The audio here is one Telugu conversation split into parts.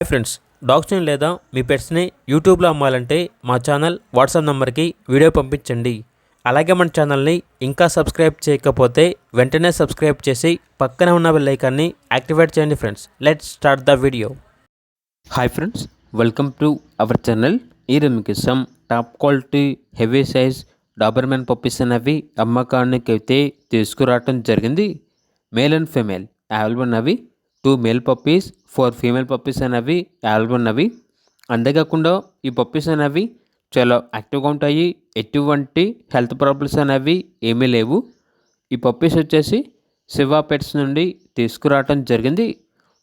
హాయ్ ఫ్రెండ్స్, డాగ్స్ని లేదా మీ పెట్స్ని యూట్యూబ్లో అమ్మాలంటే మా ఛానల్ వాట్సాప్ నెంబర్కి వీడియో పంపించండి. అలాగే మన ఛానల్ని ఇంకా సబ్స్క్రైబ్ చేయకపోతే వెంటనే సబ్స్క్రైబ్ చేసి పక్కనే ఉన్న బెల్ ఐకాన్ని యాక్టివేట్ చేయండి. Friends, let's start the video. Hi friends, welcome to our channel. ఈరోజు మీకు some top quality heavy size Doberman puppies అనేవి అమ్మకానికి అయితే తీసుకురావటం జరిగింది. మేల్ అండ్ ఫీమేల్ అవైలబుల్ ఉన్నవి. 2 మేల్ పప్పీస్, 4 ఫీమేల్ పప్పీస్ అనేవి అవైలబుల్ ఉన్నవి. అంతేకాకుండా ఈ పప్పీస్ అనేవి చాలా యాక్టివ్గా ఉంటాయి. ఎటువంటి హెల్త్ ప్రాబ్లమ్స్ అనేవి ఏమీ లేవు. ఈ పప్పీస్ వచ్చేసి శివ పెట్స్ నుండి తీసుకురావటం జరిగింది.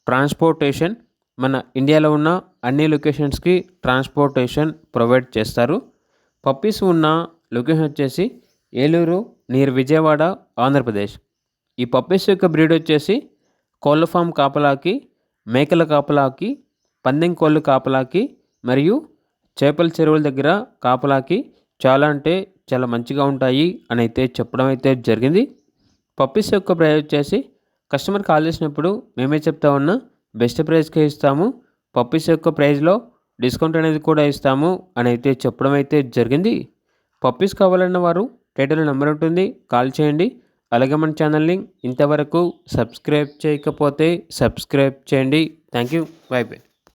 ట్రాన్స్పోర్టేషన్ మన ఇండియాలో ఉన్న అన్ని లొకేషన్స్కి ట్రాన్స్పోర్టేషన్ ప్రొవైడ్ చేస్తారు. పప్పీస్ ఉన్న లొకేషన్ వచ్చేసి ఏలూరు నియర్ విజయవాడ, ఆంధ్రప్రదేశ్. ఈ పప్పీస్ యొక్క బ్రీడ్ వచ్చేసి కోళ్ళ ఫామ్ కాపలాకి, మేకల కాపలాకి, పందెం కోళ్ళు కాపలాకి మరియు చేపల చెరువుల దగ్గర కాపలాకి చాలా అంటే చాలా మంచిగా ఉంటాయి అని అయితే చెప్పడం అయితే జరిగింది. పప్పీస్ యొక్క ప్రైస్ వచ్చేసి కస్టమర్ కాల్ చేసినప్పుడు మేమే చెప్తా ఉన్నా బెస్ట్ ప్రైస్కే ఇస్తాము. పప్పీస్ యొక్క ప్రైస్లో డిస్కౌంట్ అనేది కూడా ఇస్తాము అని అయితే చెప్పడం అయితే జరిగింది. పప్పీస్ కావాలన్న వారు టైటిల్ నెంబర్ ఉంటుంది, కాల్ చేయండి. అలాగే మన ఛానల్ని ఇంతవరకు సబ్స్క్రైబ్ చేయకపోతే సబ్స్క్రైబ్ చేయండి. Thank you. By by.